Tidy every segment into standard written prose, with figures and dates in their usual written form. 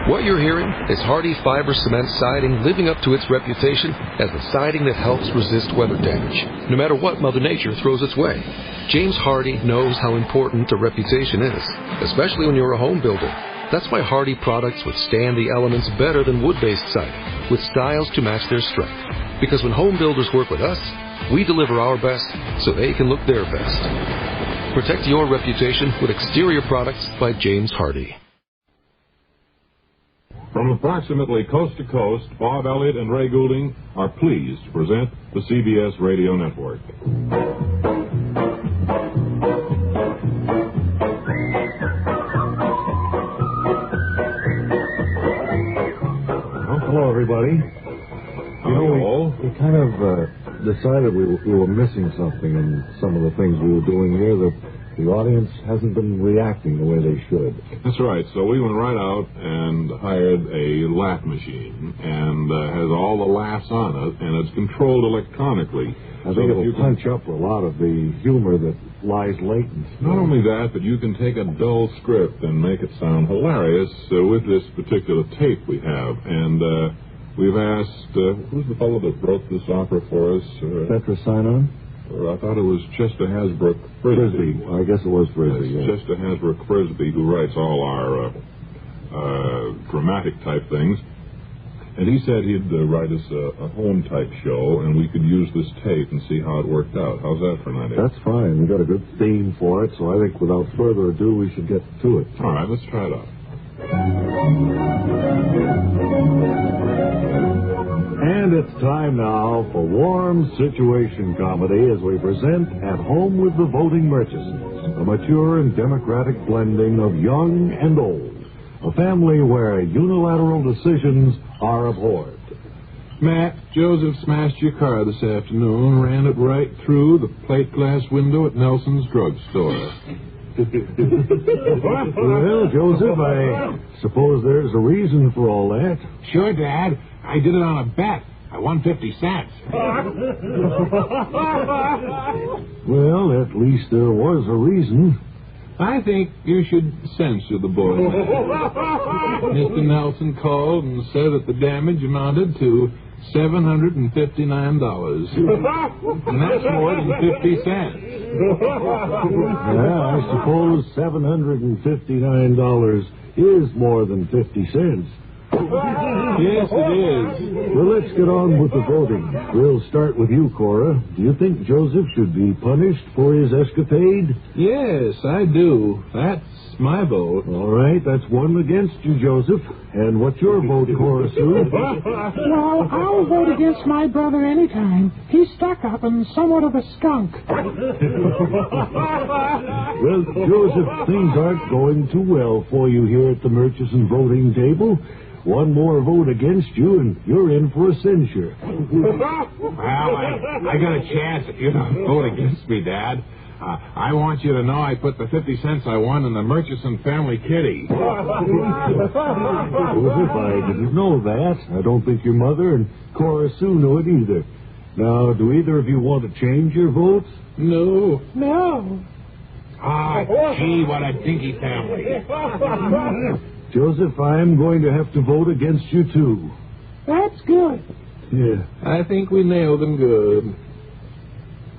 What you're hearing is Hardy Fiber Cement Siding living up to its reputation as the siding that helps resist weather damage, no matter what Mother Nature throws its way. James Hardy knows how important a reputation is, especially when you're a home builder. That's why Hardy products withstand the elements better than wood-based siding, with styles to match their strength. Because when home builders work with us, we deliver our best so they can look their best. Protect your reputation with exterior products by James Hardy. From approximately coast to coast, Bob Elliott and Ray Goulding are pleased to present the CBS Radio Network. Well, hello, everybody. We kind of decided we were missing something in some of the things we were doing here, that the audience hasn't been reacting the way they should. That's right. So we went right out and hired a laugh machine, and has all the laughs on it, and it's controlled electronically. I think it'll punch up a lot of the humor that lies latent. Not only that, but you can take a dull script and make it sound hilarious with this particular tape we have. And we've asked, who's the fellow that wrote this opera for us? Petra Sinon? I thought it was Chester Hasbrook Frisbee. I guess it was Frisbee, yes. Chester Hasbrook Frisbee, who writes all our dramatic type things. And he said he'd write us a home-type show, and we could use this tape and see how it worked out. How's that for an idea? That's fine. We've got a good theme for it, so I think without further ado, we should get to it. All right, let's try it out. And it's time now for warm situation comedy as we present At Home with the Voting Murchisons, a mature and democratic blending of young and old, a family where unilateral decisions are abhorred. Matt, Joseph smashed your car this afternoon, ran it right through the plate glass window at Nelson's drugstore. Well, Joseph, I suppose there's a reason for all that. Sure, Dad. I did it on a bet. I won 50 cents. Well, at least there was a reason. I think you should censure the boy. Mr. Nelson called and said that the damage amounted to $759. And that's more than 50 cents. Yeah, I suppose $759 is more than 50 cents. Yes, it is. Well, let's get on with the voting. We'll start with you, Cora. Do you think Joseph should be punished for his escapade? Yes, I do. That's my vote. All right, that's one against you, Joseph. And what's your vote, Cora Sue? Well, I'll vote against my brother anytime. He's stuck up and somewhat of a skunk. Well, Joseph, things aren't going too well for you here at the Murchison voting table. One more vote against you, and you're in for a censure. Well, I got a chance if you don't vote against me, Dad. I want you to know I put the 50 cents I won in the Murchison family kitty. Joseph, I didn't know that. I don't think your mother and Cora Sue knew it either. Now, do either of you want to change your votes? No. No. Ah, gee, what a dinky family. Joseph, I'm going to have to vote against you, too. That's good. Yeah. I think we nailed him good.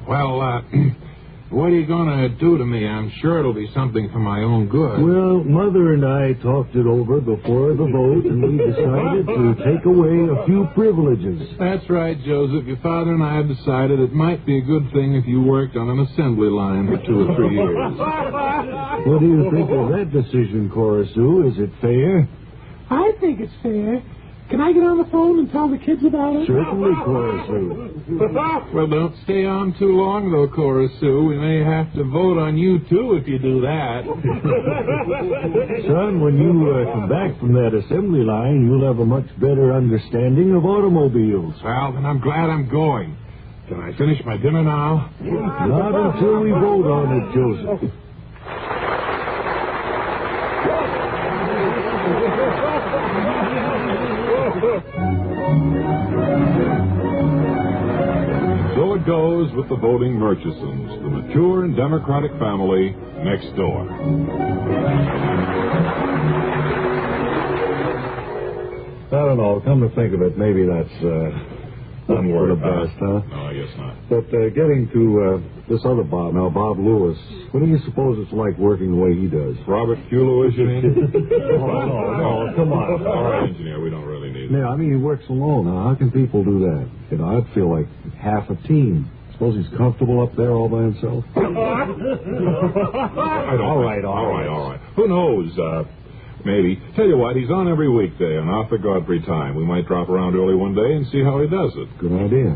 Well, what are you going to do to me? I'm sure it'll be something for my own good. Well, Mother and I talked it over before the vote, and we decided to take away a few privileges. That's right, Joseph. Your father and I have decided it might be a good thing if you worked on an assembly line for 2 or 3 years. What do you think of that decision, Cora Sue? Is it fair? I think it's fair. Can I get on the phone and tell the kids about it? Certainly, Cora Sue. Well, don't stay on too long, though, Cora Sue. We may have to vote on you, too, if you do that. Son, when you come back from that assembly line, you'll have a much better understanding of automobiles. Well, then I'm glad I'm going. Can I finish my dinner now? Not until we vote on it, Joseph. So it goes with the voting Murchisons, the mature and democratic family next door. don't know. Come to think of it, maybe that's not for the best, huh? No, I guess not. But getting to this other Bob now, Bob Lewis, what do you suppose it's like working the way he does? Robert Q. Lewis, you mean? No, come on. All right, engineer, we don't really need it. Yeah, I mean, he works alone. Now, how can people do that? You know, I'd feel like half a team. Suppose he's comfortable up there all by himself? All right. Who knows? Maybe. Tell you what, he's on every weekday on Arthur Godfrey time. We might drop around early one day and see how he does it. Good idea.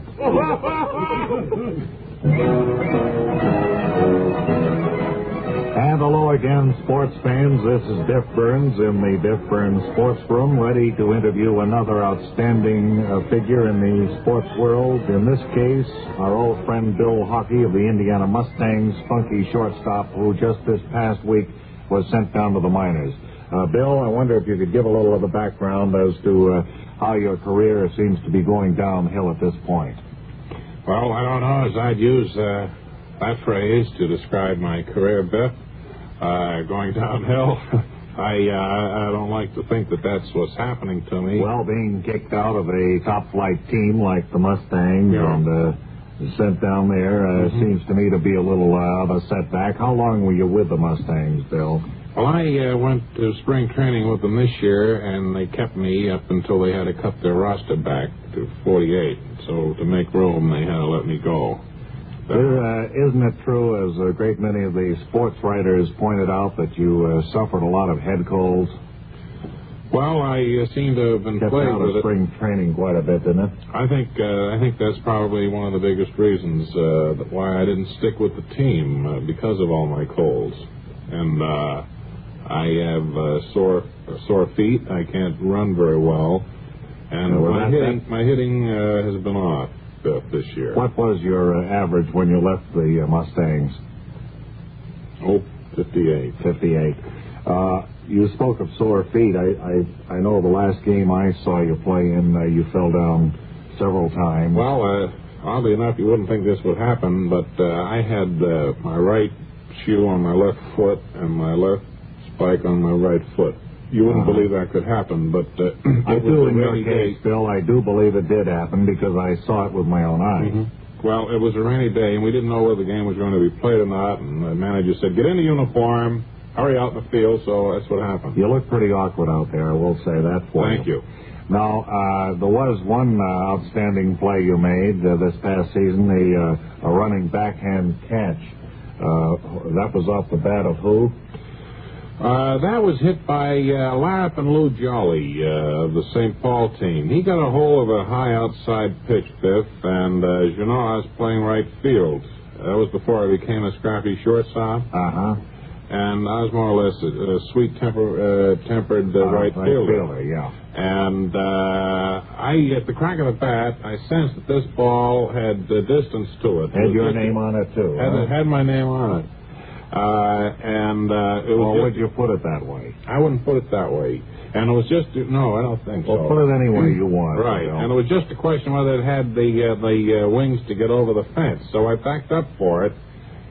And hello again, sports fans. This is Biff Burns in the Biff Burns Sports Room, ready to interview another outstanding figure in the sports world. In this case, our old friend Bill Hockey of the Indiana Mustangs, funky shortstop, who just this past week was sent down to the minors. Bill, I wonder if you could give a little of the background as to how your career seems to be going downhill at this point. Well, I don't know as I'd use that phrase to describe my career, Biff. Going downhill. I don't like to think that that's what's happening to me. Well, being kicked out of a top-flight team like the Mustangs and sent down there seems to me to be a little of a setback. How long were you with the Mustangs, Bill? Well, I went to spring training with them this year, and they kept me up until they had to cut their roster back to 48. So to make room, they had to let me go. Isn't it true, as a great many of the sports writers pointed out, that you suffered a lot of head colds? Well, I seem to have been kept plagued out with of spring training quite a bit, didn't it? I think that's probably one of the biggest reasons why I didn't stick with the team, because of all my colds. And I have sore feet. I can't run very well, and my hitting has been off this year. What was your average when you left the Mustangs? 58. 58. You spoke of sore feet. I know the last game I saw you play in, you fell down several times. Well, oddly enough, you wouldn't think this would happen, but I had my right shoe on my left foot and my left spike on my right foot. You wouldn't believe that could happen, but I do in your case, Bill. I do believe it did happen because I saw it with my own eyes. Mm-hmm. Well, it was a rainy day, and we didn't know whether the game was going to be played or not, and the manager said, get in the uniform, hurry out in the field, so that's what happened. You look pretty awkward out there, I will say that for you. Thank you. Now, there was one outstanding play you made this past season, a running backhand catch. That was off the bat of who? That was hit by Larrap and Lou Jolly of the St. Paul team. He got a hold of a high outside pitch, Biff, and as you know, I was playing right field. That was before I became a scrappy shortstop. And I was more or less a sweet-tempered right fielder. Yeah. And at the crack of the bat, I sensed that this ball had distance to it. Had your name on it, too? Had my name on it. It was. Or would you put it that way? I wouldn't put it that way. And it was just, no, I don't think so. Well, put it any way you want. Right. And it was just a question whether it had the wings to get over the fence. So I backed up for it.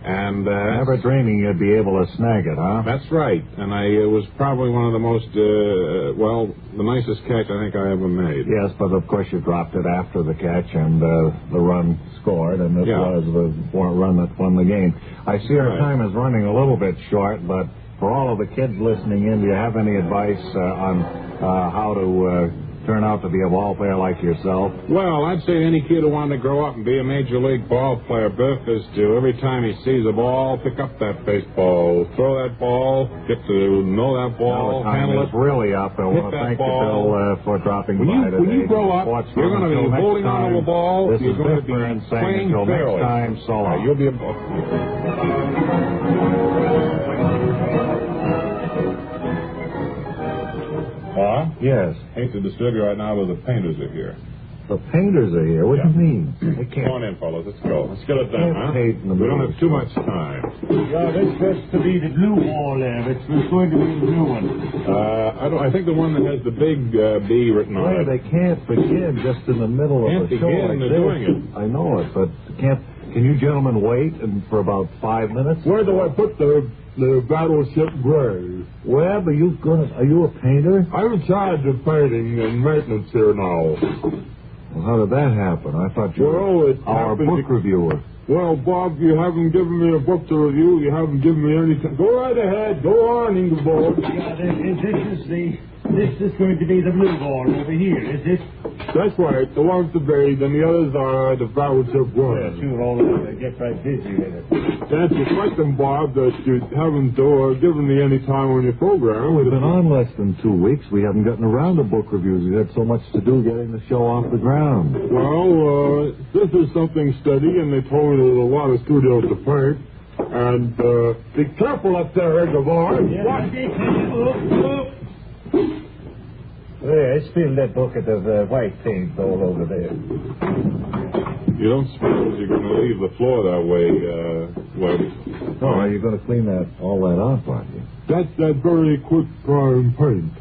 And never dreaming you'd be able to snag it, huh? That's right. And it was probably one of the most, the nicest catch I think I ever made. Yes, but of course you dropped it after the catch and the run scored, and it was the run that won the game. I see our time is running a little bit short, but for all of the kids listening in, do you have any advice on how to turn out to be a ball player like yourself? Well, I'd say any kid who wanted to grow up and be a major league ball player, Biff, is to every time he sees a ball, pick up that baseball, throw that ball, get to know that ball, handle it. Really up. I want to thank you, Bill, for dropping by today. When you grow up, you're going to be holding on to a ball. This you're is going to be playing until next time. So long. You'll be a Yes. Hate to disturb you right now, but the painters are here. The painters are here? What do you mean? They can't. Come on in, fellas. Let's go. Let's get it done, huh? We don't have too much time. Yeah, this has to be the new wall there. It's going to be the new one. I think the one that has the big B written on it. They can't begin just in the middle of the show like they're doing it. I know it, but can't. Can you gentlemen wait for about 5 minutes? Where do I put the battleship Gray? Webb, are you a painter? I'm in charge of painting and maintenance here now. Well, how did that happen? I thought you were our book reviewer. Well, Bob, you haven't given me a book to review. You haven't given me any time. Go right ahead. Go on, Ingeborg. Yeah, this is going to be the blue ball over here, is it? That's right. The one's the braid, and the others are the vowels of one. Yeah, sure, all right. Get right busy with it. That's a question, Bob, that you haven't given me any time on your program. We've been on less than 2 weeks. We haven't gotten around to book reviews. We've had so much to do getting the show off the ground. Well, this is something steady, and they told me there's a lot of studios to paint. And be careful up there, Ingeborg. Yeah, I spilled that bucket of white paint all over there. You don't suppose you're going to leave the floor that way, Webb? No, you're going to clean all that off, aren't you? That's that very quick drying paint.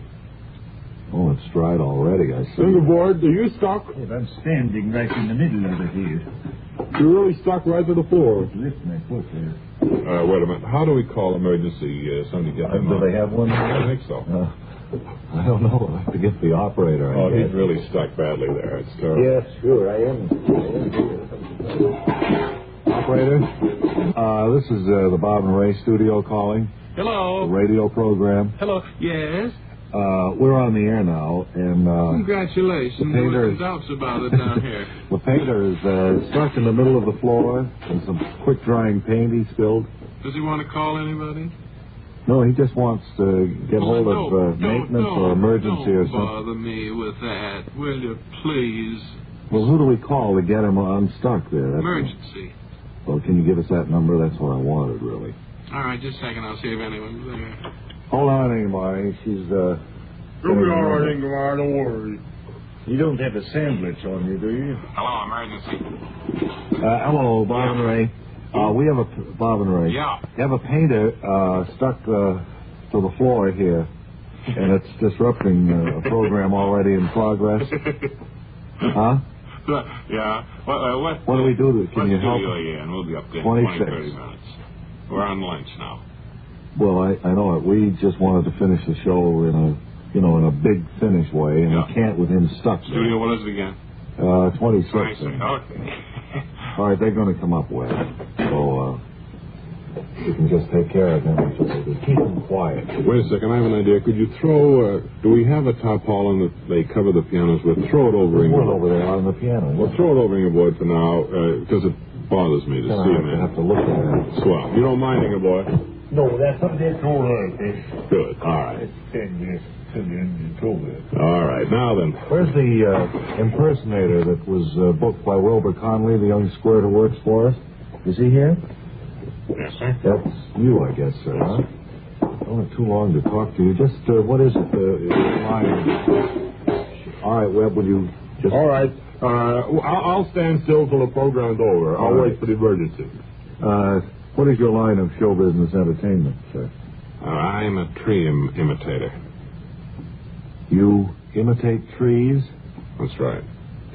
Oh, it's dried already, I see. Ingeborg, are you stuck? Well, I'm standing right in the middle of it here. You're really stuck right to the floor. Lift my foot there. Wait a minute. How do we call emergency? Somebody get them Do they have one? I think so. I don't know. I have to get the operator. Oh, he's really stuck badly there. It's terrible. Yes, sure, I am. Operator, this is the Bob and Ray studio calling. Hello. The radio program. Hello. Yes. We're on the air now, and Congratulations. There were some doubts about it down here. the painter is stuck in the middle of the floor, and some quick drying paint he spilled. Does he want to call anybody? No, he just wants to get hold of maintenance or emergency or something. Don't bother me with that, will you, please? Well, who do we call to get him unstuck there? Emergency. Well, can you give us that number? That's what I wanted, really. All right, just a second. I'll see if anyone's there. Hold on, Ingmar. She's, You'll be all right, Ingemar. Don't worry. You don't have a sandwich on you, do you? Hello, emergency. hello, Bob and Ray. We have Bob and Ray. Yeah. We have a painter stuck to the floor here, and it's disrupting a program already in progress. Huh? Yeah. What do we do? Can you help? And we'll be up there in 26. 20, 30 minutes. We're on lunch now. Well, I know it. We just wanted to finish the show in a big finish way, and we can't with him stuck there. Studio, what is it again? 26. 26. Okay. All right, they're going to come up with it. So, you can just take care of them. Keep them quiet. Wait a second. I have an idea. Could you throw... do we have a tarpaulin that they cover the pianos with? Throw it over There's one Ingeborg. over there on the piano. Well, throw it over Ingeborg for now, because it bothers me to see him in. I have to look at it. Swell. You don't mind, Ingeborg? No, that's all right. Good. All right. 10 minutes till the end of it. All right. Now then. Where's the impersonator that was booked by Wilbur Conley, the young squirt who works for us? Is he here? Yes, sir. That's you, I guess, sir, huh? Only too long to talk to you. Just, what is it? Line. All right, Webb, will you just... All right. I'll stand still till the program's over. I'll wait for the emergency. What is your line of show business entertainment, sir? I'm a tree imitator. You imitate trees? That's right.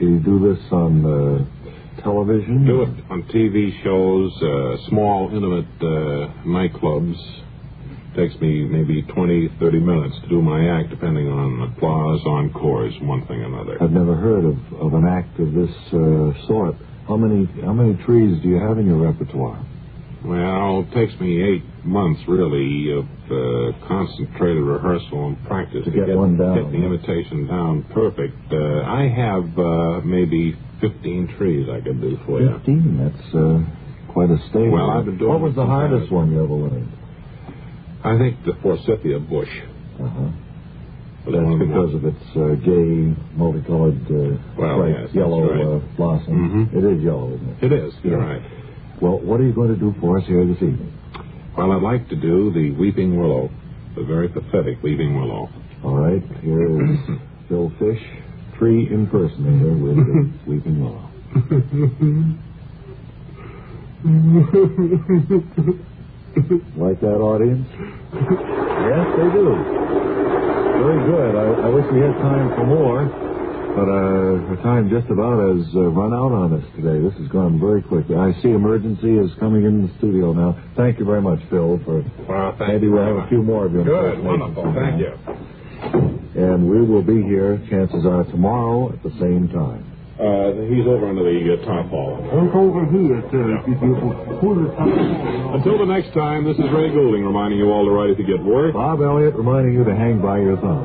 Do you do this on television? Do it on TV shows, small, intimate nightclubs. Takes me maybe 20, 30 minutes to do my act, depending on applause, encores, one thing or another. I've never heard of an act of this sort. How many trees do you have in your repertoire? Well, it takes me 8 months, really, of concentrated rehearsal and practice to get one down. Get the imitation down perfect. I have maybe 15 trees I could do for you. 15? That's quite a stable. Well, I've been doing What was the hardest one you ever learned? I think the forsythia bush. Uh-huh. That's because of its gay, multicolored, bright yellow blossom. Mm-hmm. It is yellow, isn't it? It is. You're right. Well, what are you going to do for us here this evening? Well, I'd like to do the weeping willow, the very pathetic weeping willow. All right. Here is Phil Fish, tree impersonator with the weeping willow. Like that, audience? Yes, they do. Very good. I wish we had time for more. But our time just about has run out on us today. This has gone very quickly. I see emergency is coming in the studio now. Thank you very much, Phil. Maybe we'll have a few more of you. Good, wonderful. Thank you. And we will be here, chances are, tomorrow at the same time. He's over under the top hall. Over here, sir. Until the next time, this is Ray Goulding reminding you all to write if you get work. Bob Elliott reminding you to hang by your thumb.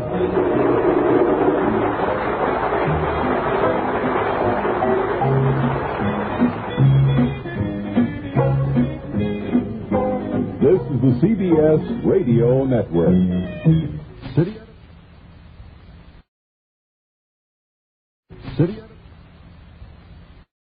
This is the CBS Radio Network. City